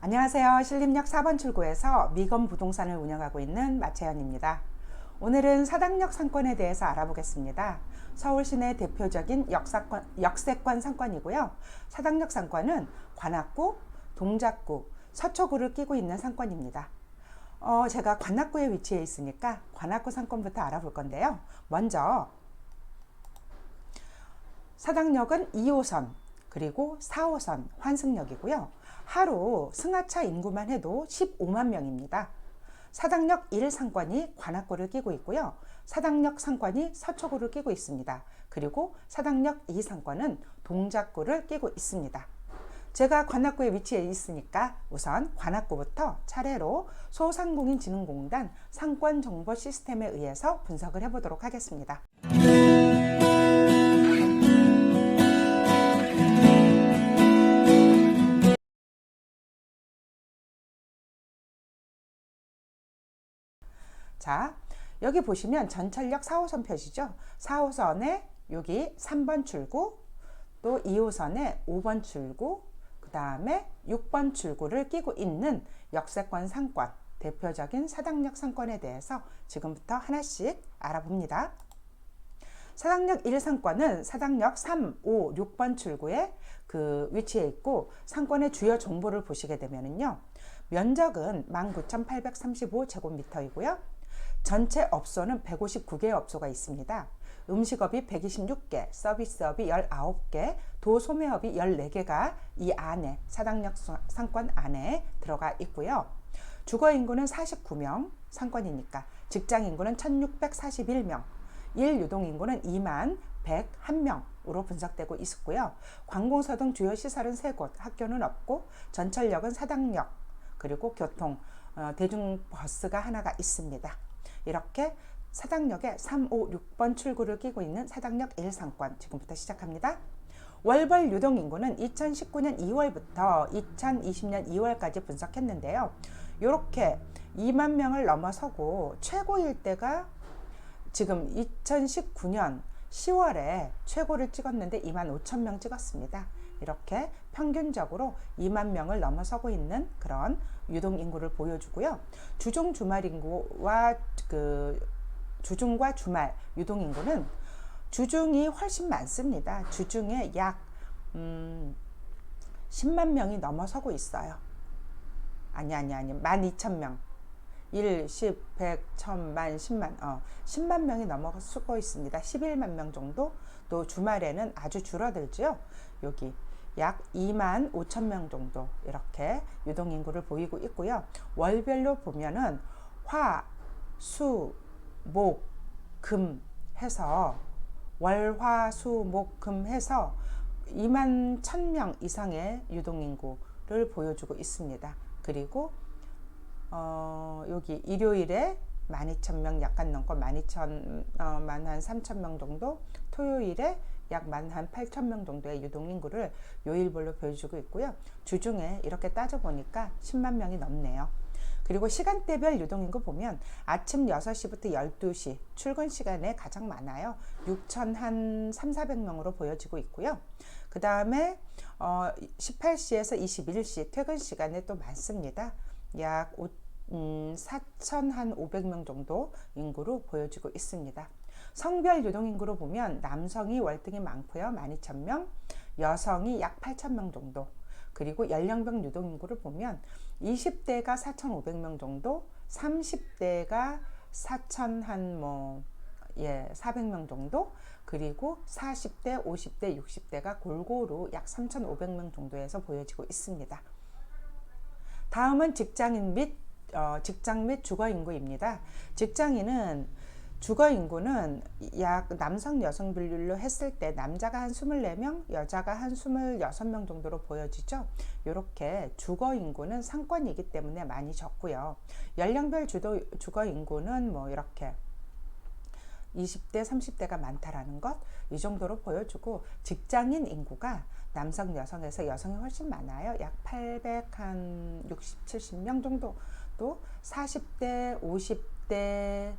안녕하세요. 신림역 4번 출구에서 미건 부동산을 운영하고 있는 마채연입니다. 오늘은 사당역 상권에 대해서 알아보겠습니다. 서울 시내 대표적인 역세권 상권이고요. 사당역 상권은 관악구, 동작구, 서초구를 끼고 있는 상권입니다. 제가 관악구에 위치해 있으니까 관악구 상권부터 알아볼 건데요. 먼저 사당역은 2호선 그리고 4호선 환승역이고요. 하루 승하차 인구만 해도 15만 명입니다. 사당역 1상권이 관악구를 끼고 있고요. 사당역 상권이 서초구를 끼고 있습니다. 그리고 사당역 2상권은 동작구를 끼고 있습니다. 제가 관악구에 위치해 있으니까 우선 관악구부터 차례로 소상공인진흥공단 상권정보 시스템에 의해서 분석을 해보도록 하겠습니다. 자, 여기 보시면 전철역 4호선 표시죠. 4호선에 여기 3번 출구, 또 2호선에 5번 출구, 그 다음에 6번 출구를 끼고 있는 역세권 상권, 대표적인 사당역 상권에 대해서 지금부터 하나씩 알아봅니다. 사당역 1상권은 사당역 3, 5, 6번 출구에 위치해 있고, 상권의 주요 정보를 보시게 되면요. 면적은 19,835제곱미터이고요. 전체 업소는 159개의 업소가 있습니다. 음식업이 126개, 서비스업이 19개, 도소매업이 14개가 이 안에 사당역 상권 안에 들어가 있고요. 주거인구는 49명, 상권이니까. 직장인구는 1641명, 일유동인구는 2만 101명으로 분석되고 있었고요. 관공서 등 주요 시설은 3곳, 학교는 없고 전철역은 사당역, 그리고 교통, 대중버스가 하나가 있습니다. 이렇게 사당역에 3, 5, 6번 출구를 끼고 있는 사당역 1상권 지금부터 시작합니다. 월별 유동인구는 2019년 2월부터 2020년 2월까지 분석했는데요. 이렇게 2만 명을 넘어서고 최고일 때가 지금 2019년 10월에 최고를 찍었는데 2만 5천 명 찍었습니다. 이렇게 평균적으로 2만 명을 넘어서고 있는 그런 유동인구를 보여주고요. 주중 주말 인구와 주중과 주말 유동인구는 주중이 훨씬 많습니다. 주중에 약 10만 명이 넘어서고 있어요. 아니 12,000명. 1, 10, 100, 1000만, 10만 10만 명이 넘어서고 있습니다. 11만 명 정도. 또 주말에는 아주 줄어들죠. 여기 약 2만 5천 명 정도 이렇게 유동인구를 보이고 있고요. 월별로 보면은 화, 수, 목, 금 해서 월, 화, 수, 목, 금 해서 2만 1,000명 이상의 유동인구를 보여주고 있습니다. 그리고 여기 일요일에 12,000명 약간 넘고 13,000명 정도, 토요일에 약 18,000명 정도의 유동인구를 요일별로 보여주고 있고요. 주중에 이렇게 따져보니까 10만 명이 넘네요. 그리고 시간대별 유동인구 보면 아침 6시부터 12시 출근 시간에 가장 많아요. 6,300명으로 보여지고 있고요. 그 다음에 18시에서 21시 퇴근 시간에 또 많습니다. 약 4,500명 정도 인구로 보여지고 있습니다. 성별 유동인구로 보면 남성이 월등히 많고요. 12,000명, 여성이 약 8,000명 정도. 그리고 연령별 유동인구를 보면 20대가 4,500명 정도, 30대가 400명 정도, 그리고 40대, 50대, 60대가 골고루 약 3,500명 정도에서 보여지고 있습니다. 다음은 직장 및 주거인구입니다. 주거인구는 약 남성 여성 비율로 했을 때 남자가 한 24명, 여자가 한 26명 정도로 보여지죠. 이렇게 주거인구는 상권이기 때문에 많이 적고요. 연령별 주거인구는 이렇게 20대, 30대가 많다라는 것, 이 정도로 보여주고, 직장인 인구가 남성, 여성에서 여성이 훨씬 많아요. 약 860, 70명 정도. 또 40대, 50대,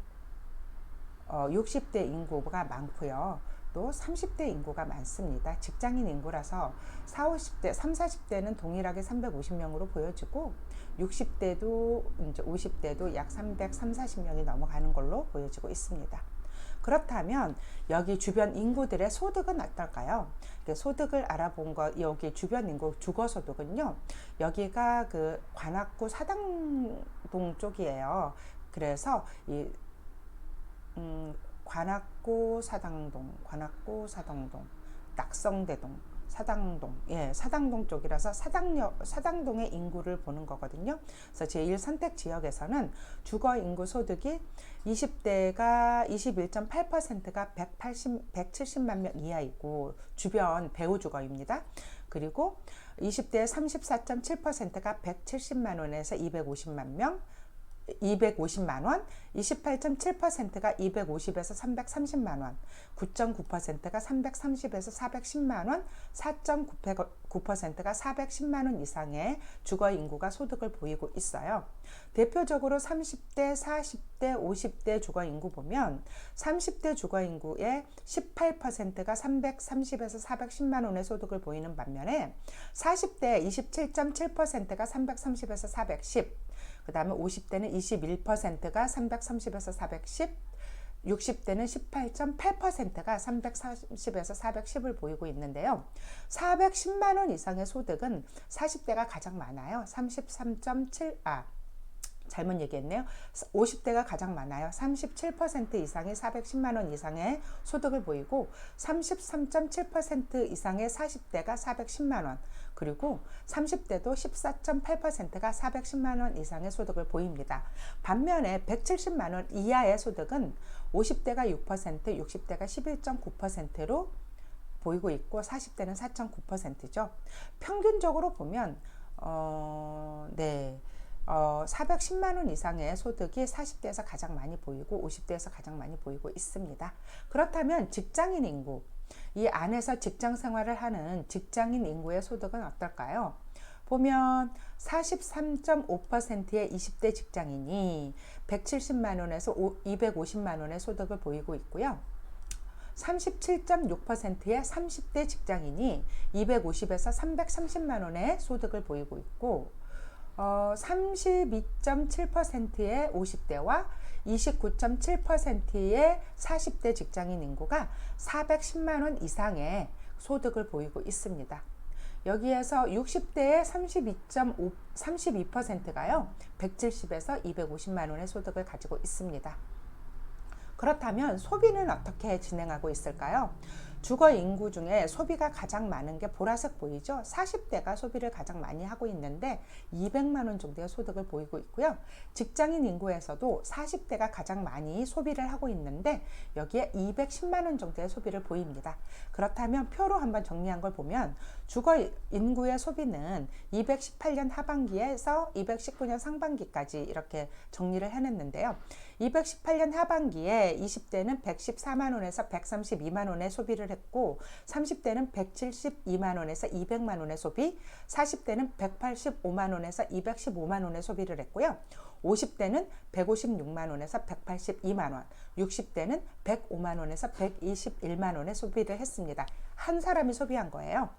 60대 인구가 많고요. 또 30대 인구가 많습니다. 직장인 인구라서 40, 50대, 30, 40대는 동일하게 350명으로 보여지고 60대도 이제 50대도 약 340명이 넘어가는 걸로 보여지고 있습니다. 그렇다면 여기 주변 인구들의 소득은 어떨까요? 소득을 알아본 거, 여기 주변 인구 주거 소득은요, 여기가 그 관악구 사당동 쪽이에요. 그래서 이 관악구 사당동, 낙성대동, 사당동, 사당동 쪽이라서 사당동의 인구를 보는 거거든요. 그래서 제1 선택 지역에서는 주거 인구 소득이 20대가 21.8%가 170만 명 이하이고 주변 배후 주거입니다. 그리고 20대 34.7%가 170만 원에서 250만 명, 250만 원, 28.7%가 250에서 330만 원, 9.9%가 330에서 410만 원, 4.9%가 410만 원 이상의 주거 인구가 소득을 보이고 있어요. 대표적으로 30대, 40대, 50대 주거 인구 보면 30대 주거 인구의 18%가 330에서 410만 원의 소득을 보이는 반면에 40대 27.7%가 330에서 410, 그 다음에 50대는 21%가 330에서 410, 60대는 18.8%가 340에서 410을 보이고 있는데요. 410만 원 이상의 소득은 40대가 가장 많아요. 잘못 얘기했네요. 50대가 가장 많아요. 37% 이상의 410만 원 이상의 소득을 보이고 33.7% 이상의 40대가 410만 원, 그리고 30대도 14.8%가 410만 원 이상의 소득을 보입니다. 반면에 170만 원 이하의 소득은 50대가 6%, 60대가 11.9%로 보이고 있고 40대는 4.9%죠. 평균적으로 보면 410만 원 이상의 소득이 40대에서 가장 많이 보이고 50대에서 가장 많이 보이고 있습니다. 그렇다면 직장인 인구, 이 안에서 직장 생활을 하는 직장인 인구의 소득은 어떨까요? 보면 43.5%의 20대 직장인이 170만 원에서 250만 원의 소득을 보이고 있고요. 37.6%의 30대 직장인이 250에서 330만 원의 소득을 보이고 있고 32.7%의 50대와 29.7%의 40대 직장인 인구가 410만 원 이상의 소득을 보이고 있습니다. 여기에서 60대의 32%가요. 170에서 250만 원의 소득을 가지고 있습니다. 그렇다면 소비는 어떻게 진행하고 있을까요? 주거 인구 중에 소비가 가장 많은 게 보라색 보이죠? 40대가 소비를 가장 많이 하고 있는데 200만 원 정도의 소득을 보이고 있고요. 직장인 인구에서도 40대가 가장 많이 소비를 하고 있는데 여기에 210만 원 정도의 소비를 보입니다. 그렇다면 표로 한번 정리한 걸 보면 주거 인구의 소비는 218년 하반기에서 219년 상반기까지 이렇게 정리를 해냈는데요. 218년 하반기에 20대는 114만 원에서 132만 원의 소비를 했고 30대는 172만 원에서 200만 원의 소비, 40대는 185만 원에서 215만 원의 소비를 했고요. 50대는 156만 원에서 182만 원, 60대는 105만 원에서 121만 원의 소비를 했습니다. 한 사람이 소비한 거예요.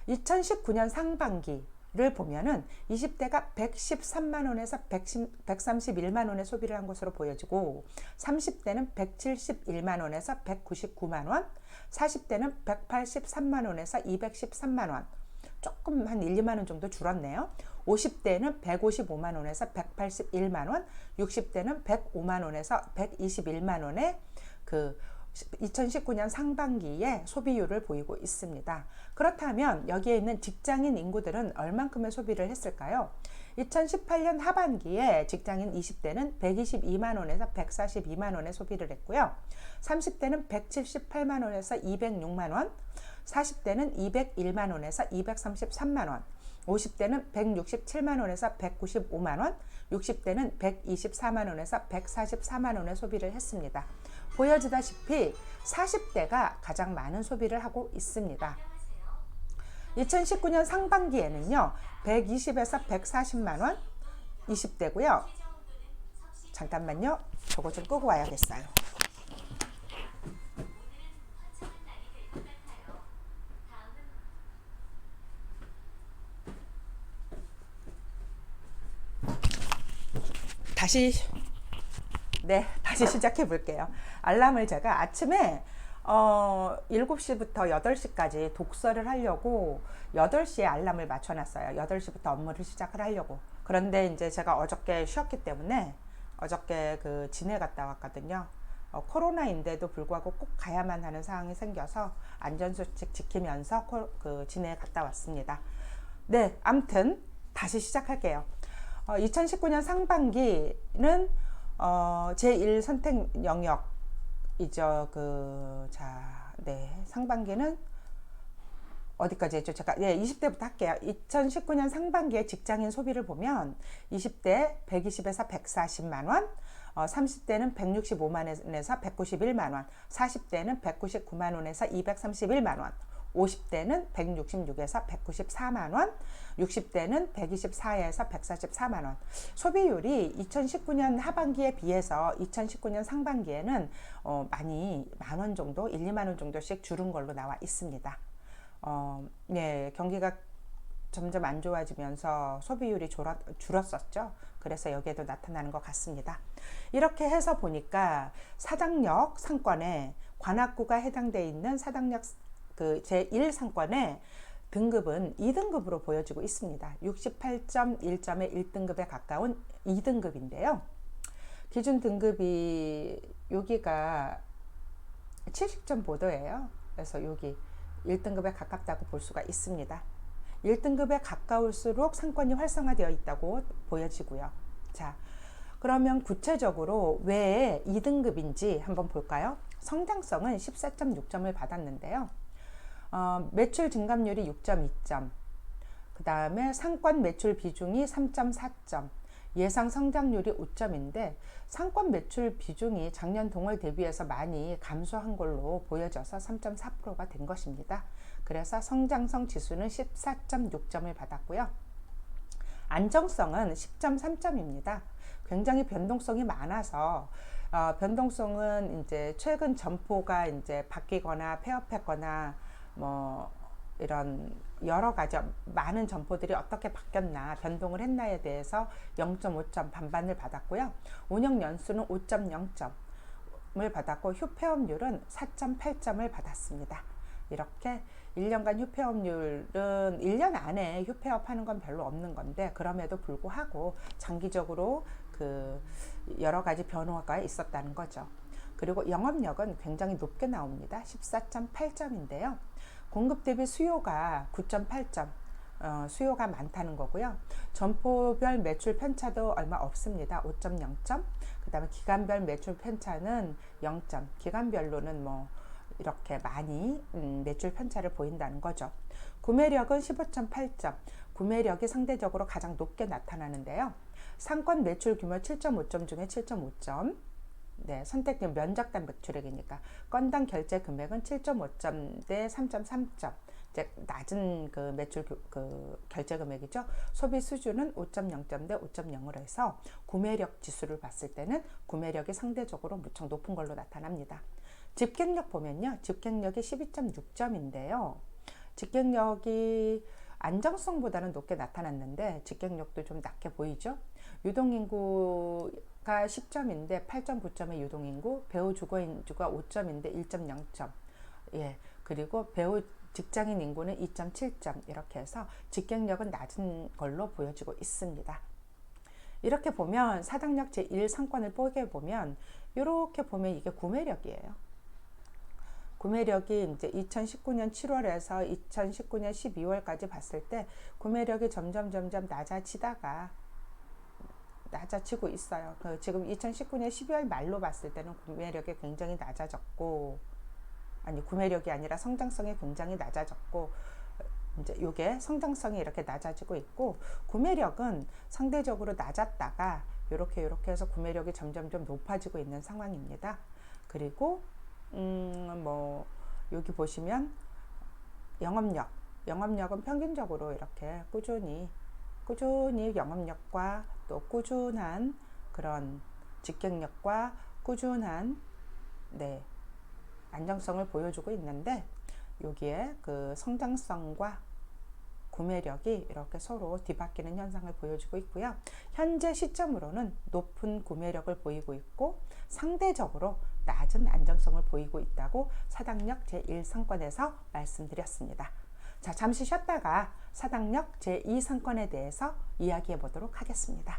2019년 상반기를 보면은 20대가 113만 원에서 131만 원의 소비를 한 것으로 보여지고 30대는 171만 원에서 199만 원, 40대는 183만 원에서 213만 원, 조금 한 1, 2만 원 정도 줄었네요. 50대는 155만 원에서 181만 원, 60대는 105만 원에서 121만 원의 2019년 상반기에 소비율을 보이고 있습니다. 그렇다면 여기에 있는 직장인 인구들은 얼만큼의 소비를 했을까요? 2018년 하반기에 직장인 20대는 122만 원에서 142만 원의 소비를 했고요. 30대는 178만 원에서 206만 원, 40대는 201만 원에서 233만 원, 50대는 167만 원에서 195만 원, 60대는 124만 원에서 144만 원의 소비를 했습니다. 보여지다시피 40대가 가장 많은 소비를 하고 있습니다. 2019년 상반기에는요, 120에서 140만 원 20대고요. 잠깐만요. 저거 좀 끄고 와야겠어요. 다시 시작해 볼게요. 알람을 제가 아침에 7시부터 8시까지 독서를 하려고 8시에 알람을 맞춰놨어요. 8시부터 업무를 시작을 하려고. 그런데 이제 제가 어저께 쉬었기 때문에 어저께 그 진해 갔다 왔거든요. 코로나인데도 불구하고 꼭 가야만 하는 상황이 생겨서 안전수칙 지키면서 그 진해 갔다 왔습니다. 네, 암튼 다시 시작할게요. 2019년 상반기는 제1 선택 영역이죠. 상반기는 어디까지 했죠? 제가 20대부터 할게요. 2019년 상반기에 직장인 소비를 보면 20대 120에서 140만 원, 30대는 165만 원에서 191만 원, 40대는 199만 원에서 231만 원, 50대는 166에서 194만 원, 60대는 124에서 144만 원. 소비율이 2019년 하반기에 비해서 2019년 상반기에는 많이 만 원 정도, 1, 2만 원 정도씩 줄은 걸로 나와 있습니다. 경기가 점점 안 좋아지면서 소비율이 줄었었죠. 그래서 여기에도 나타나는 것 같습니다. 이렇게 해서 보니까 사당역 상권에 관악구가 해당되어 있는 사당역 그 제1상권의 등급은 2등급으로 보여지고 있습니다. 68.1점의 1등급에 가까운 2등급인데요. 기준 등급이 여기가 70점 보도예요. 그래서 여기 1등급에 가깝다고 볼 수가 있습니다. 1등급에 가까울수록 상권이 활성화되어 있다고 보여지고요. 자, 그러면 구체적으로 왜 2등급인지 한번 볼까요? 성장성은 14.6점을 받았는데요. 매출 증감률이 6.2점, 그 다음에 상권 매출 비중이 3.4점, 예상 성장률이 5점인데 상권 매출 비중이 작년 동월 대비해서 많이 감소한 걸로 보여져서 3.4%가 된 것입니다. 그래서 성장성 지수는 14.6점을 받았고요. 안정성은 10.3점입니다. 굉장히 변동성이 많아서 변동성은 이제 최근 점포가 이제 바뀌거나 폐업했거나 뭐 이런 여러 가지 많은 점포들이 어떻게 바뀌었나 변동을 했나에 대해서 0.5점 반반을 받았고요. 운영 연수는 5.0점을 받았고 휴폐업률은 4.8점을 받았습니다. 이렇게 1년간 휴폐업률은 1년 안에 휴폐업하는 건 별로 없는 건데 그럼에도 불구하고 장기적으로 그 여러 가지 변화가 있었다는 거죠. 그리고 영업력은 굉장히 높게 나옵니다. 14.8점인데요. 공급 대비 수요가 9.8점, 수요가 많다는 거고요. 점포별 매출 편차도 얼마 없습니다. 5.0점. 그 다음에 기간별 매출 편차는 0점. 기간별로는 뭐 이렇게 많이 매출 편차를 보인다는 거죠. 구매력은 15.8점. 구매력이 상대적으로 가장 높게 나타나는데요. 상권 매출 규모 7.5점 중에 7.5점. 네, 선택된 면적당 매출액이니까 건당 결제 금액은 7.5점 대 3.3점. 이제 낮은 그 매출 그 결제 금액이죠. 소비 수준은 5.0점 대 5.0으로 해서 구매력 지수를 봤을 때는 구매력이 상대적으로 무척 높은 걸로 나타납니다. 집객력 보면요. 집객력이 12.6점인데요. 집객력이 안정성보다는 높게 나타났는데 집객력도 좀 낮게 보이죠. 유동인구가 10점인데 8.9점의 유동인구, 배우 주거인구가 5점인데 1.0점. 예, 그리고 배우 직장인 인구는 2.7점. 이렇게 해서 집객력은 낮은 걸로 보여지고 있습니다. 이렇게 보면 사당역 제1상권을 보게 보면 이렇게 보면 이게 구매력이에요. 구매력이 이제 2019년 7월에서 2019년 12월까지 봤을 때 구매력이 점점 낮아지고 있어요. 지금 2019년 12월 말로 봤을 때는 구매력이 굉장히 낮아졌고, 아니 구매력이 아니라 성장성이 굉장히 낮아졌고, 이제 이게 성장성이 이렇게 낮아지고 있고, 구매력은 상대적으로 낮았다가 이렇게 해서 구매력이 점점 높아지고 있는 상황입니다. 그리고 뭐 여기 보시면 영업력은 평균적으로 이렇게 꾸준히 영업력과 또 꾸준한 그런 집객력과 꾸준한 안정성을 보여주고 있는데 여기에 그 성장성과 구매력이 이렇게 서로 뒤바뀌는 현상을 보여주고 있고요. 현재 시점으로는 높은 구매력을 보이고 있고 상대적으로 낮은 안정성을 보이고 있다고 사당역 제1상권에서 말씀드렸습니다. 자, 잠시 쉬었다가 사당역 제2상권에 대해서 이야기해 보도록 하겠습니다.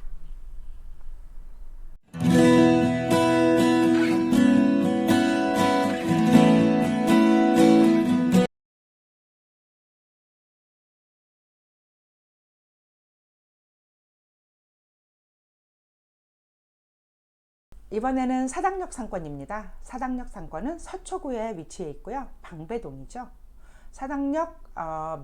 이번에는 사당역 상권입니다. 사당역 상권은 서초구에 위치해 있고요. 방배동이죠. 사당역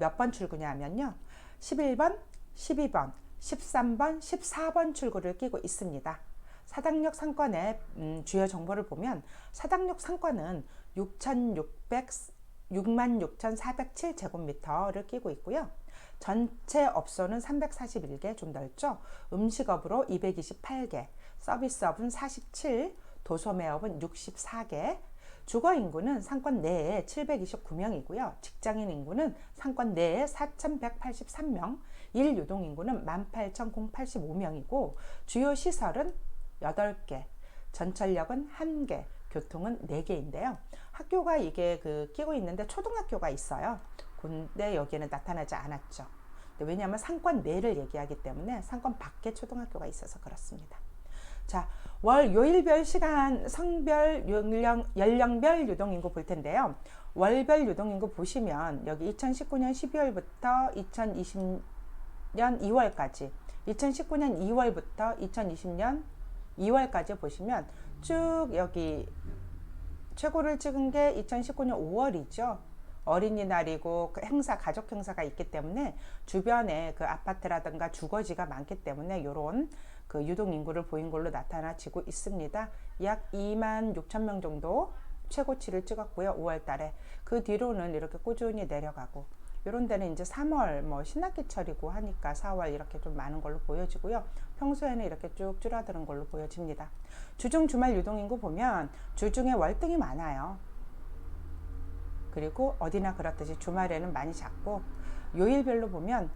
몇 번 출구냐면요. 11번, 12번, 13번, 14번 출구를 끼고 있습니다. 사당역 상권의 주요 정보를 보면 사당역 상권은 66,407제곱미터를 끼고 있고요. 전체 업소는 341개, 좀 넓죠. 음식업으로 228개, 서비스업은 47, 도소매업은 64개, 주거 인구는 상권 내에 729명이고요. 직장인 인구는 상권 내에 4,183명, 일유동 인구는 18,085명이고 주요 시설은 8개, 전철역은 1개, 교통은 4개인데요. 학교가 이게 끼고 있는데 초등학교가 있어요. 근데 여기에는 나타나지 않았죠. 왜냐하면 상권 내를 얘기하기 때문에 상권 밖에 초등학교가 있어서 그렇습니다. 자, 월 요일별 시간, 성별, 연령별 유동인구 볼 텐데요. 월별 유동인구 보시면 여기 2019년 12월부터 2020년 2월까지, 2019년 2월부터 2020년 2월까지 보시면 쭉 여기 최고를 찍은 게 2019년 5월이죠. 어린이날이고 행사, 가족 행사가 있기 때문에 주변에 아파트라든가 주거지가 많기 때문에 이런 유동인구를 보인 걸로 나타나지고 있습니다. 약 26,000명 정도 최고치를 찍었고요. 5월 달에. 그 뒤로는 이렇게 꾸준히 내려가고, 이런 데는 이제 3월 신학기철이고 하니까 4월 이렇게 좀 많은 걸로 보여지고요. 평소에는 이렇게 쭉 줄어드는 걸로 보여집니다. 주중 주말 유동인구 보면 주중에 월등히 많아요. 그리고 어디나 그렇듯이 주말에는 많이 작고, 요일별로 보면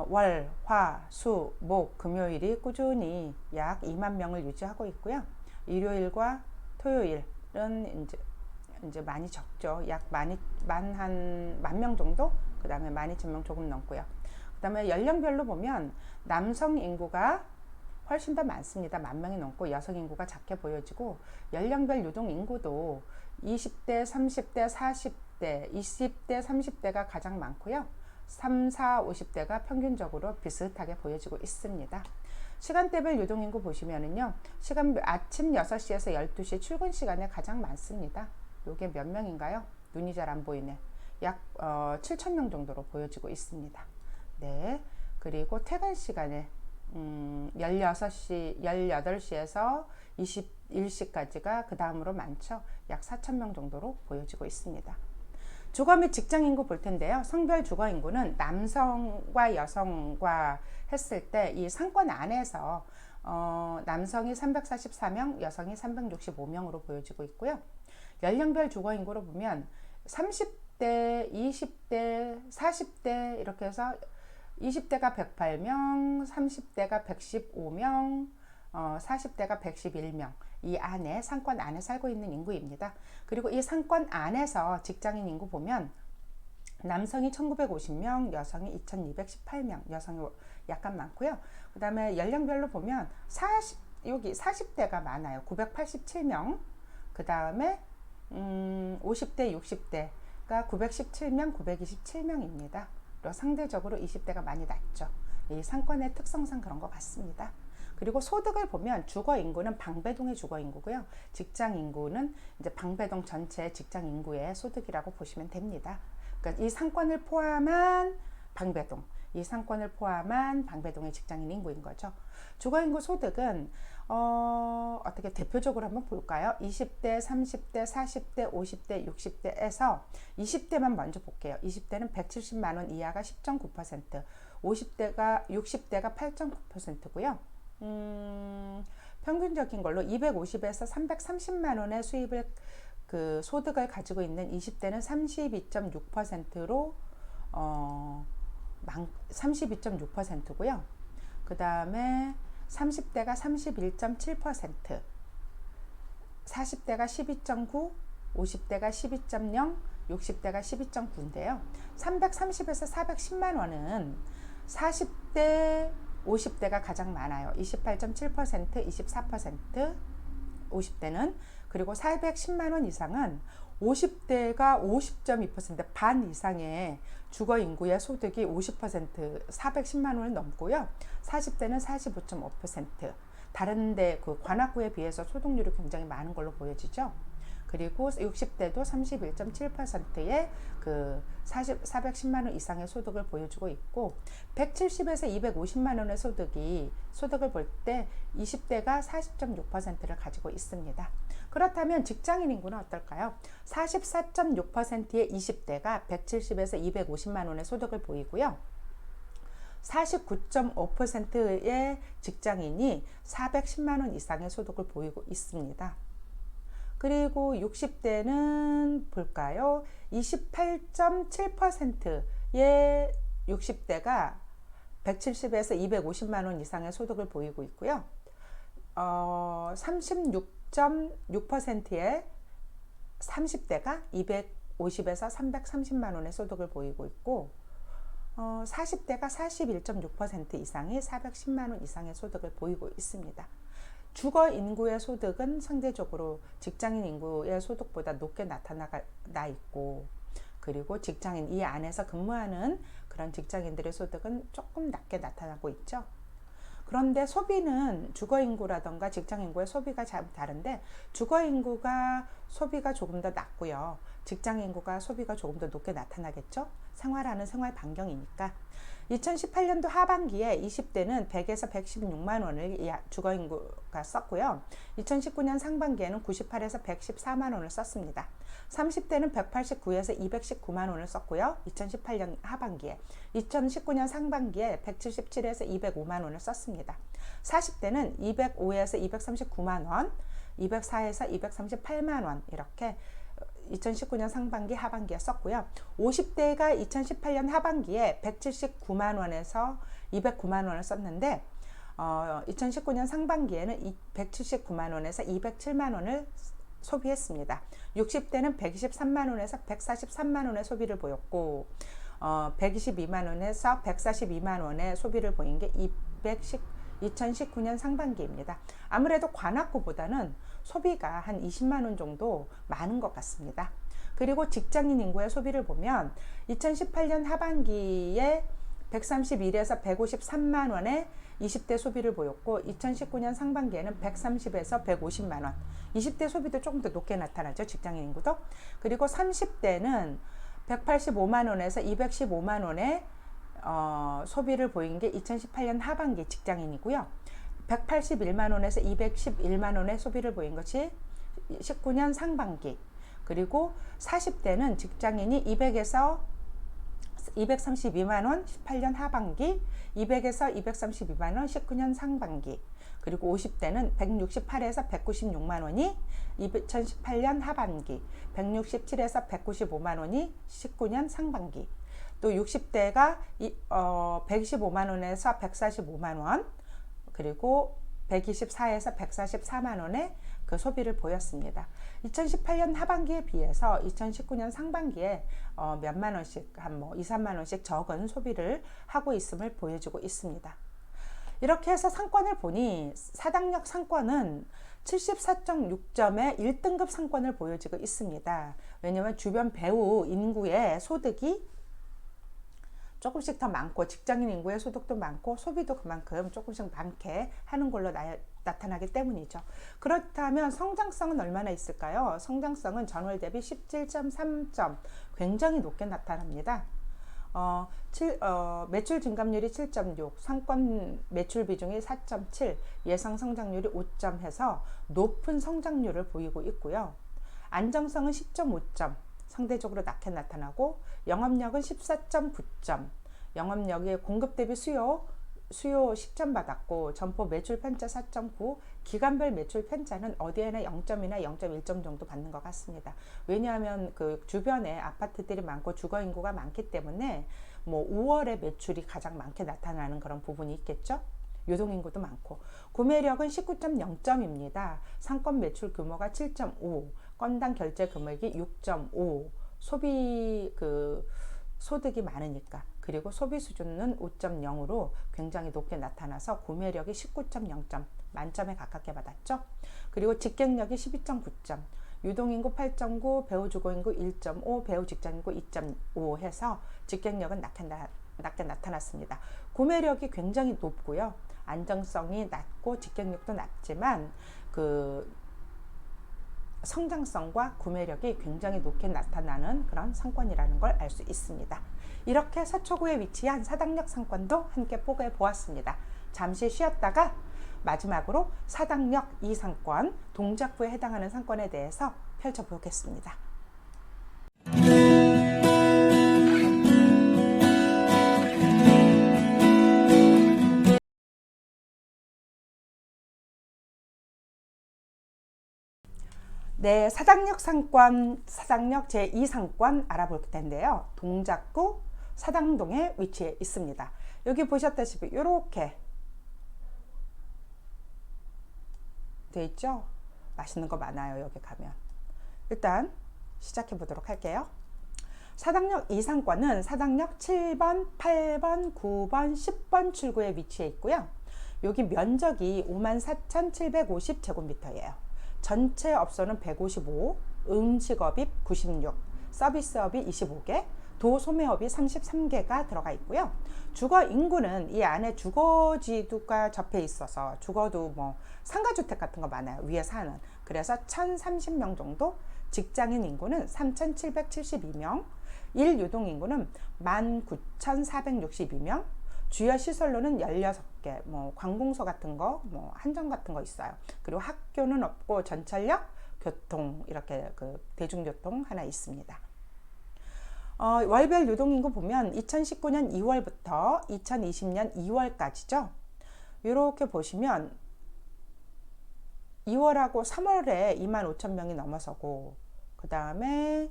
월, 화, 수, 목, 금요일이 꾸준히 약 2만 명을 유지하고 있고요. 일요일과 토요일은 이제 많이 적죠. 약 한 10,000명 정도? 그 다음에 12,000명 조금 넘고요. 그 다음에 연령별로 보면 남성 인구가 훨씬 더 많습니다. 10,000명이 넘고 여성 인구가 작게 보여지고, 연령별 유동 인구도 20대, 30대, 40대, 20대, 30대가 가장 많고요. 3, 4, 50대가 평균적으로 비슷하게 보여지고 있습니다. 시간대별 유동인구 보시면은요, 아침 6시에서 12시 출근 시간에 가장 많습니다. 요게 몇 명인가요? 눈이 잘 안 보이네. 약 7,000명 정도로 보여지고 있습니다. 네. 그리고 퇴근 시간에 18시에서 21시까지가 그 다음으로 많죠. 약 4,000명 정도로 보여지고 있습니다. 주거 및 직장 인구 볼 텐데요. 성별 주거 인구는 남성과 여성과 했을 때 이 상권 안에서 남성이 344명, 여성이 365명으로 보여지고 있고요. 연령별 주거 인구로 보면 30대, 20대, 40대 이렇게 해서 20대가 108명, 30대가 115명, 40대가 111명. 이 안에, 상권 안에 살고 있는 인구입니다. 그리고 이 상권 안에서 직장인 인구 보면 남성이 1950명, 여성이 2218명, 여성이 약간 많고요. 그 다음에 연령별로 보면 여기 40대가 많아요. 987명. 그 다음에 50대, 60대가 917명, 927명입니다. 상대적으로 20대가 많이 낮죠. 이 상권의 특성상 그런 것 같습니다. 그리고 소득을 보면 주거 인구는 방배동의 주거 인구고요. 직장 인구는 이제 방배동 전체 직장 인구의 소득이라고 보시면 됩니다. 그러니까 이 상권을 포함한 방배동, 이 상권을 포함한 방배동의 직장인 인구인 거죠. 주거 인구 소득은 어떻게 대표적으로 한번 볼까요? 20대, 30대, 40대, 50대, 60대에서 20대만 먼저 볼게요. 20대는 170만 원 이하가 10.9%, 60대가 8.9%고요. 평균적인 걸로 250에서 330만 원의 수입을 소득을 가지고 있는 20대는 32.6%로 32.6%고요. 그 다음에 30대가 31.7%, 40대가 12.9, 50대가 12.0, 60대가 12.9인데요. 330에서 410만 원은 40대, 50대가 가장 많아요. 28.7%, 24%, 50대는. 그리고 410만 원 이상은 50대가 50.2%, 반 이상의 주거 인구의 소득이 50%, 410만 원을 넘고요. 40대는 45.5%. 다른데 그 관악구에 비해서 소득률이 굉장히 많은 걸로 보여지죠. 그리고 60대도 31.7%의 그 410만 원 이상의 소득을 보여주고 있고, 170에서 250만 원의 소득을 볼 때 20대가 40.6%를 가지고 있습니다. 그렇다면 직장인 인구는 어떨까요? 44.6%의 20대가 170에서 250만 원의 소득을 보이고요. 49.5%의 직장인이 410만 원 이상의 소득을 보이고 있습니다. 그리고 60대는 볼까요? 28.7%의 60대가 170에서 250만 원 이상의 소득을 보이고 있고요. 36.6%의 30대가 250에서 330만 원의 소득을 보이고 있고, 40대가 41.6% 이상이 410만 원 이상의 소득을 보이고 있습니다. 주거 인구의 소득은 상대적으로 직장인 인구의 소득보다 높게 나타나 있고, 그리고 직장인 이 안에서 근무하는 그런 직장인들의 소득은 조금 낮게 나타나고 있죠. 그런데 소비는 주거 인구라던가 직장 인구의 소비가 잘 다른데, 주거 인구가 소비가 조금 더 낮고요. 직장 인구가 소비가 조금 더 높게 나타나겠죠. 생활하는 생활 반경이니까. 2018년도 하반기에 20대는 100에서 116만 원을 주거 인구가 썼고요. 2019년 상반기에는 98에서 114만 원을 썼습니다. 30대는 189에서 219만 원을 썼고요. 2018년 하반기에. 2019년 상반기에 177에서 205만 원을 썼습니다. 40대는 205에서 239만 원, 204에서 238만 원 이렇게 2019년 상반기 하반기에 썼고요. 50대가 2018년 하반기에 179만 원에서 209만 원을 썼는데 2019년 상반기에는 179만 원에서 207만 원을 소비했습니다. 60대는 123만 원에서 143만 원의 소비를 보였고, 122만 원에서 142만 원의 소비를 보인 게 2019년 상반기입니다. 아무래도 관악구보다는 소비가 한 20만 원 정도 많은 것 같습니다. 그리고 직장인 인구의 소비를 보면 2018년 하반기에 131에서 153만 원의 20대 소비를 보였고, 2019년 상반기에는 130에서 150만 원. 20대 소비도 조금 더 높게 나타나죠. 직장인 인구도. 그리고 30대는 185만 원에서 215만 원의 소비를 보인 게 2018년 하반기 직장인이고요. 181만 원에서 211만 원의 소비를 보인 것이 19년 상반기. 그리고 40대는 직장인이 200에서 232만 원 18년 하반기, 200에서 232만 원 19년 상반기. 그리고 50대는 168에서 196만 원이 2018년 하반기, 167에서 195만 원이 19년 상반기. 또 60대가 125만 원에서 145만 원, 그리고 124에서 144만 원의 그 소비를 보였습니다. 2018년 하반기에 비해서 2019년 상반기에 몇만 원씩, 한 2, 3만 원씩 적은 소비를 하고 있음을 보여주고 있습니다. 이렇게 해서 상권을 보니 사당역 상권은 74.6점의 1등급 상권을 보여주고 있습니다. 왜냐하면 주변 배우 인구의 소득이 조금씩 더 많고, 직장인 인구의 소득도 많고, 소비도 그만큼 조금씩 많게 하는 걸로 나타나기 때문이죠. 그렇다면 성장성은 얼마나 있을까요? 성장성은 전월 대비 17.3점, 굉장히 높게 나타납니다. 매출 증감률이 7.6, 상권 매출 비중이 4.7, 예상 성장률이 5점 해서 높은 성장률을 보이고 있고요. 안정성은 10.5점, 상대적으로 낮게 나타나고, 영업력은 14.9점, 영업력이 공급 대비 수요 10점 받았고, 점포 매출 편차 4.9, 기간별 매출 편차는 어디에나 0점이나 0.1점 정도 받는 것 같습니다. 왜냐하면 그 주변에 아파트들이 많고 주거 인구가 많기 때문에 뭐 5월에 매출이 가장 많게 나타나는 그런 부분이 있겠죠. 유동인구도 많고. 구매력은 19.0점입니다. 상권 매출 규모가 7.5, 건당 결제 금액이 6.5, 소비 소득이 많으니까. 그리고 소비 수준은 5.0으로 굉장히 높게 나타나서 구매력이 19.0점, 만점에 가깝게 받았죠. 그리고 직갱력이 12.9점, 유동인구 8.9, 배우주거인구 1.5, 배우직장인구 2.5 해서 직갱력은 낮게 나타났습니다. 구매력이 굉장히 높고요. 안정성이 낮고 직갱력도 낮지만 성장성과 구매력이 굉장히 높게 나타나는 그런 상권이라는 걸 알 수 있습니다. 이렇게 서초구에 위치한 사당역 상권도 함께 보게 보았습니다. 잠시 쉬었다가 마지막으로 사당역 2상권, 동작구에 해당하는 상권에 대해서 펼쳐보겠습니다. 네, 사당역 상권, 사당역 제2상권 알아볼 텐데요. 동작구 사당동에 위치해 있습니다. 여기 보셨다시피 이렇게 돼 있죠? 맛있는 거 많아요. 여기 가면. 일단 시작해 보도록 할게요. 사당역 2상권은 사당역 7번, 8번, 9번, 10번 출구에 위치해 있고요. 여기 면적이 54,750제곱미터예요. 전체 업소는 155, 음식업이 96, 서비스업이 25개, 도소매업이 33개가 들어가 있고요. 주거 인구는 이 안에 주거지가 접해 있어서 주거도 뭐 상가주택 같은 거 많아요. 위에 사는. 그래서 1,030명 정도, 직장인 인구는 3,772명, 일유동 인구는 19,462명, 주요 시설로는 16개, 뭐 관공서 같은 거, 뭐 한정 같은 거 있어요. 그리고 학교는 없고 전철역, 교통 이렇게 대중교통 하나 있습니다. 월별 유동인구 보면 2019년 2월부터 2020년 2월까지죠. 이렇게 보시면 2월하고 3월에 25,000명이 넘어서고, 그 다음에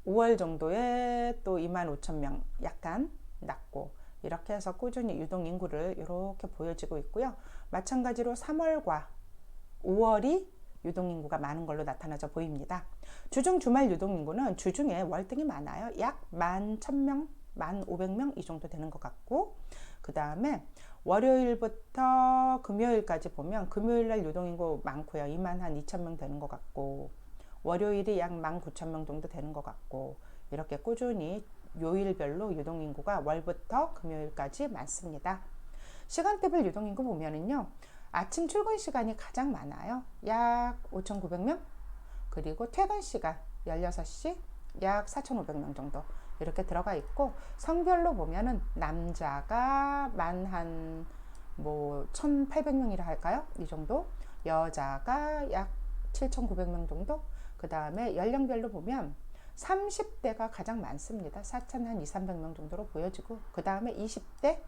5월 정도에 또 25,000명 약간 낮고, 이렇게 해서 꾸준히 유동인구를 이렇게 보여지고 있고요. 마찬가지로 3월과 5월이 유동인구가 많은 걸로 나타나져 보입니다. 주중 주말 유동인구는 주중에 월등히 많아요. 약 11,000명, 1,500명 이 정도 되는 것 같고, 그 다음에 월요일부터 금요일까지 보면 금요일날 유동인구 많고요. 22,000명 되는 것 같고, 월요일이 약 19,000명 정도 되는 것 같고, 이렇게 꾸준히 요일별로 유동인구가 월부터 금요일까지 많습니다. 시간대별 유동인구 보면은요, 아침 출근 시간이 가장 많아요. 약 5,900명. 그리고 퇴근 시간 16시 약 4,500명 정도 이렇게 들어가 있고, 성별로 보면은 남자가 한 1,800명이라 할까요? 이 정도. 여자가 약 7,900명 정도. 그 다음에 연령별로 보면 30대가 가장 많습니다. 4,200-300명 정도로 보여지고, 그 다음에 20대,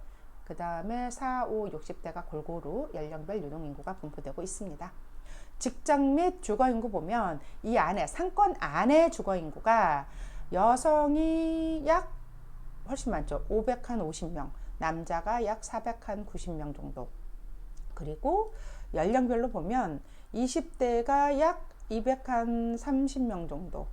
그 다음에 40, 60대가 골고루 연령별 유동인구가 분포되고 있습니다. 직장 및 주거인구 보면 이 안에 상권 안에 주거인구가 여성이 약 훨씬 많죠. 550명, 남자가 약 490명 정도. 그리고 연령별로 보면 20대가 약 230명 정도.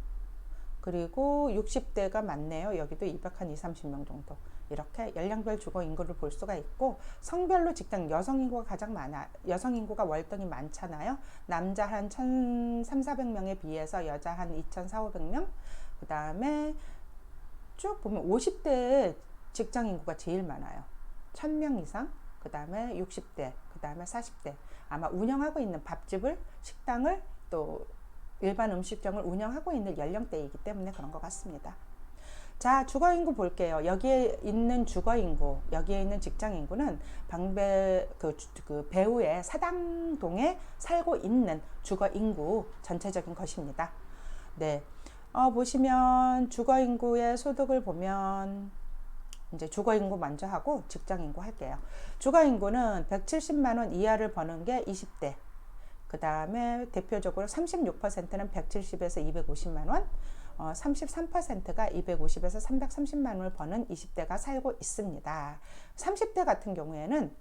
그리고 60대가 많네요. 여기도 230명 정도. 이렇게 연령별 주거 인구를 볼 수가 있고, 성별로 직장 여성 인구가 가장 많아. 여성 인구가 월등히 많잖아요. 남자 한 1,300-400명에 비해서 여자 한 2,400-500명. 그 다음에 쭉 보면 50대 직장 인구가 제일 많아요. 1,000명 이상. 그 다음에 60대, 그 다음에 40대. 아마 운영하고 있는 밥집을, 식당을, 또 일반 음식점을 운영하고 있는 연령대이기 때문에 그런 것 같습니다. 자, 주거인구 볼게요. 여기에 있는 주거인구, 여기에 있는 직장인구는 배우의 사당동에 살고 있는 주거인구 전체적인 것입니다. 네, 보시면 주거인구의 소득을 보면 이제 주거인구 먼저 하고 직장인구 할게요. 주거인구는 170만원 이하를 버는 게 20대. 그 다음에 대표적으로 36%는 170에서 250만원, 33%가 250에서 330만 원을 버는 20대가 살고 있습니다. 30대 같은 경우에는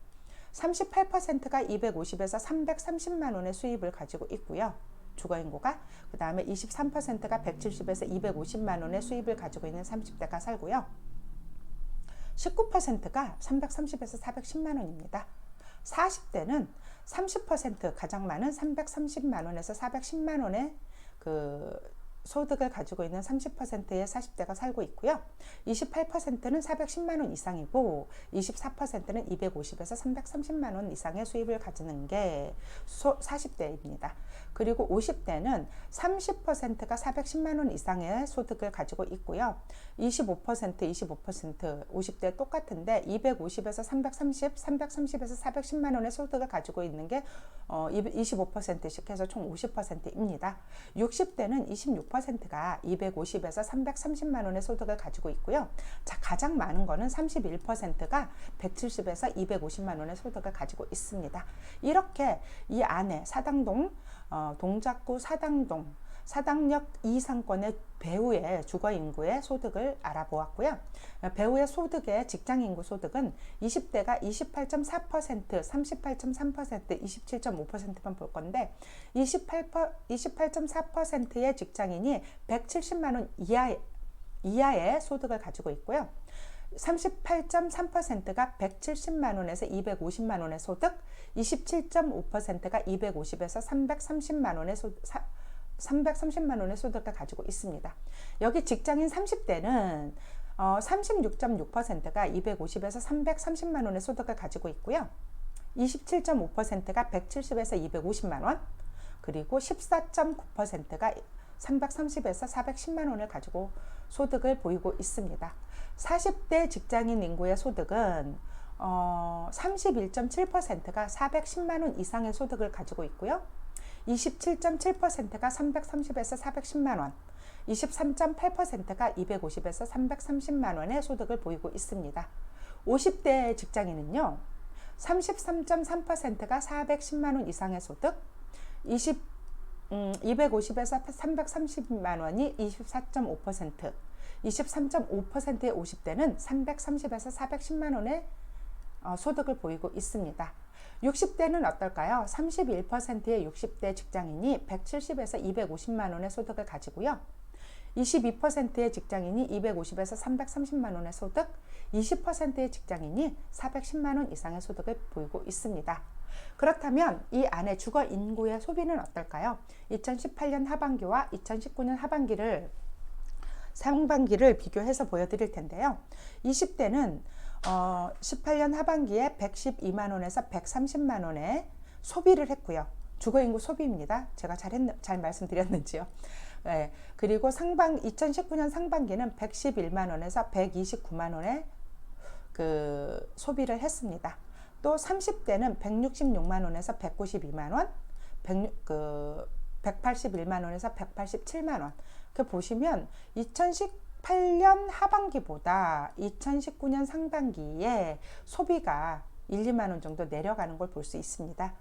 38%가 250에서 330만 원의 수입을 가지고 있고요. 주거인구가. 그 다음에 23%가 170에서 250만 원의 수입을 가지고 있는 30대가 살고요. 19%가 330에서 410만 원입니다. 40대는 30% 가장 많은 330만 원에서 410만 원의 소득을 가지고 있는 30%의 40대가 살고 있고요. 28%는 410만 원 이상이고 24%는 250에서 330만 원 이상의 수입을 가지는 게 40대입니다. 그리고 50대는 30%가 410만 원 이상의 소득을 가지고 있고요. 25%, 50대 똑같은데 250에서 330, 330에서 410만 원의 소득을 가지고 있는 게 25%씩 해서 총 50%입니다. 60대는 26%가 250에서 330만 원의 소득을 가지고 있고요. 자, 가장 많은 거는 31%가 170에서 250만 원의 소득을 가지고 있습니다. 이렇게 이 안에 사당동, 동작구 사당동, 사당역 2상권의 배우의 주거인구의 소득을 알아보았고요. 배우의 소득의 직장인구 소득은 20대가 28.4%, 38.3%, 27.5%만 볼 건데 28.4%의 직장인이 170만 원 이하의 소득을 가지고 있고요. 38.3%가 170만 원에서 250만 원의 소득, 27.5%가 250에서 330만 원의 소득, 330만 원의 소득을 가지고 있습니다. 여기 직장인 30대는 36.6%가 250에서 330만 원의 소득을 가지고 있고요. 27.5%가 170에서 250만 원, 그리고 14.9%가 330에서 410만 원을 가지고 소득을 보이고 있습니다. 40대 직장인 인구의 소득은 31.7%가 410만 원 이상의 소득을 가지고 있고요. 27.7%가 330에서 410만 원, 23.8%가 250에서 330만 원의 소득을 보이고 있습니다. 50대 직장인은요, 33.3%가 410만 원 이상의 소득, 250에서 330만 원이 24.5%, 23.5%의 50대는 330에서 410만 원의 소득을 보이고 있습니다. 60대는 어떨까요? 31%의 60대 직장인이 170에서 250만 원의 소득을 가지고요. 22%의 직장인이 250에서 330만 원의 소득, 20%의 직장인이 410만 원 이상의 소득을 보이고 있습니다. 그렇다면 이 안에 주거 인구의 소비는 어떨까요? 2018년 하반기와 2019년 상반기를 비교해서 보여드릴 텐데요. 20대는 18년 하반기에 112만 원에서 130만 원의 소비를 했고요. 주거인구 소비입니다. 제가 잘 말씀드렸는지요. 네. 그리고 2019년 상반기는 111만 원에서 129만 원의 소비를 했습니다. 또 30대는 166만 원에서 192만 원, 181만 원에서 187만 원. 보시면 2018년 하반기보다 2019년 상반기에 소비가 1, 2만 원 정도 내려가는 걸 볼 수 있습니다.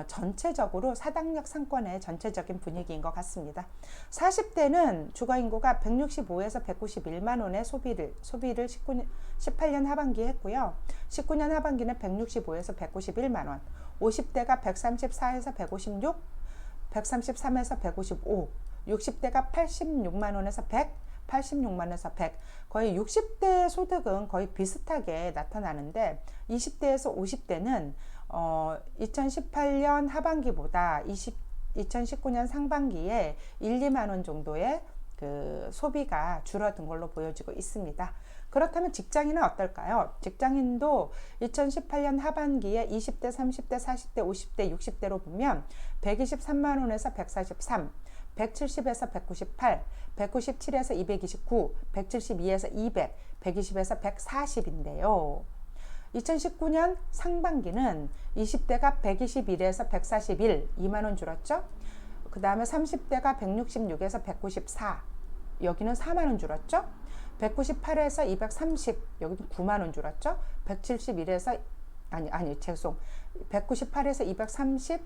전체적으로 사당역 상권의 전체적인 분위기인 것 같습니다. 40대는 주거인구가 165에서 191만 원의 소비를 18년 하반기에 했고요. 19년 하반기는 165에서 191만 원, 50대가 134에서 156, 133에서 155, 60대가 86만 원에서 100, 86만 원에서 100, 거의 60대 소득은 거의 비슷하게 나타나는데 20대에서 50대는 2018년 하반기보다 2019년 상반기에 1, 2만 원 정도의 소비가 줄어든 걸로 보여지고 있습니다. 그렇다면 직장인은 어떨까요? 직장인도 2018년 하반기에 20대, 30대, 40대, 50대, 60대로 보면 123만 원에서 143, 170에서 198, 197에서 229, 172에서 200, 120에서 140인데요. 2019년 상반기는 20대가 121에서 141, 2만원 줄었죠. 그 다음에 30대가 166에서 194, 여기는 4만원 줄었죠. 198에서 230, 여기도 9만원 줄었죠. 171에서 198에서 230,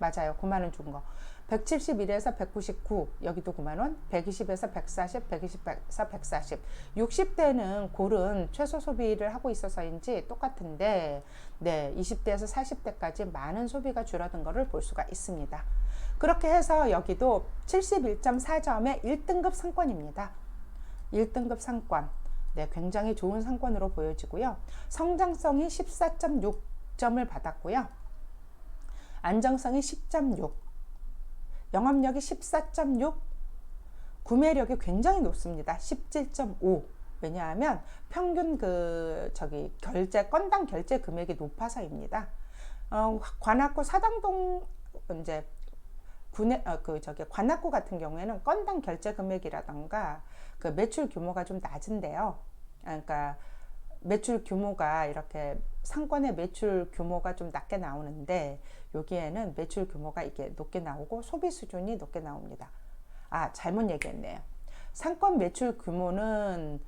맞아요. 9만 원 준 거. 171에서 199 여기도 9만 원, 120에서 140, 120에서 140. 60대는 고른 최소 소비를 하고 있어서인지 똑같은데 네, 20대에서 40대까지 많은 소비가 줄어든 것을 볼 수가 있습니다. 그렇게 해서 여기도 71.4점의 1등급 상권입니다. 1등급 상권. 네, 굉장히 좋은 상권으로 보여지고요. 성장성이 14.6점을 받았고요. 안정성이 10.6, 영업력이 14.6, 구매력이 굉장히 높습니다. 17.5. 왜냐하면 평균 건당 결제 금액이 높아서입니다. 관악구 사당동 이제 관악구 같은 경우에는 건당 결제 금액이라던가 그 매출 규모가 좀 낮은데요. 그러니까 매출 규모가 이렇게 상권의 매출 규모가 좀 낮게 나오는데 여기에는 매출 규모가 이게 높게 나오고 소비 수준이 높게 나옵니다. 아, 잘못 얘기했네요. 상권 매출 규모는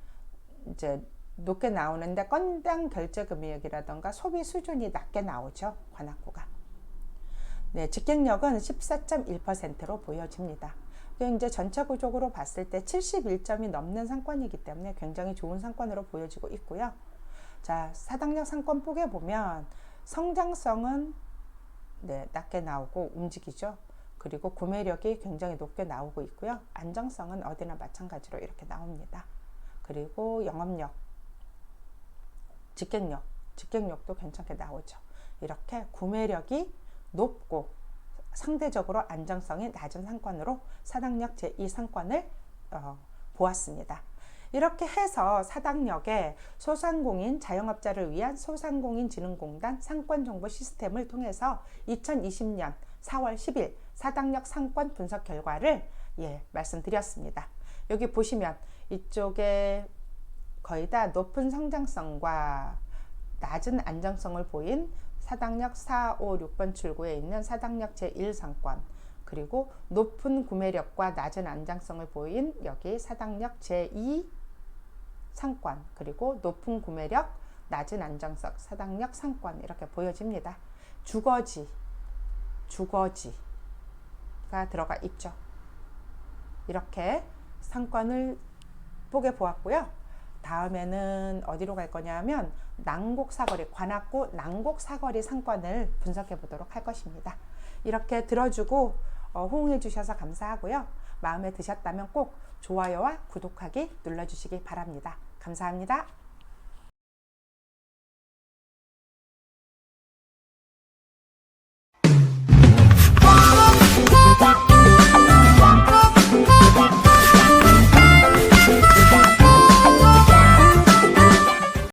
이제 높게 나오는데 건당 결제 금액이라던가 소비 수준이 낮게 나오죠. 관악구가. 네, 집객력은 14.1%로 보여집니다. 이제 전체적으로 봤을 때 71점이 넘는 상권이기 때문에 굉장히 좋은 상권으로 보여지고 있고요. 자, 사당역 상권 폭에 보면 성장성은 네, 낮게 나오고 움직이죠. 그리고 구매력이 굉장히 높게 나오고 있고요. 안정성은 어디나 마찬가지로 이렇게 나옵니다. 그리고 영업력, 집객력도 괜찮게 나오죠. 이렇게 구매력이 높고 상대적으로 안정성이 낮은 상권으로 사당역 제2상권을 보았습니다. 이렇게 해서 사당역에 소상공인 자영업자를 위한 소상공인진흥공단 상권정보 시스템을 통해서 2020년 4월 10일 사당역 상권 분석 결과를 말씀드렸습니다. 여기 보시면 이쪽에 거의 다 높은 성장성과 낮은 안정성을 보인 사당역 4, 5, 6번 출구에 있는 사당역 제1상권, 그리고 높은 구매력과 낮은 안정성을 보인 여기 사당역 제2 상권, 그리고 높은 구매력, 낮은 안정성 사당역 상권 이렇게 보여집니다. 주거지가 들어가 있죠. 이렇게 상권을 보게 보았고요. 다음에는 어디로 갈 거냐면 난곡사거리, 관악구 난곡사거리 상권을 분석해 보도록 할 것입니다. 이렇게 들어주고 호응해 주셔서 감사하고요. 마음에 드셨다면 꼭 좋아요와 구독하기 눌러주시기 바랍니다. 감사합니다.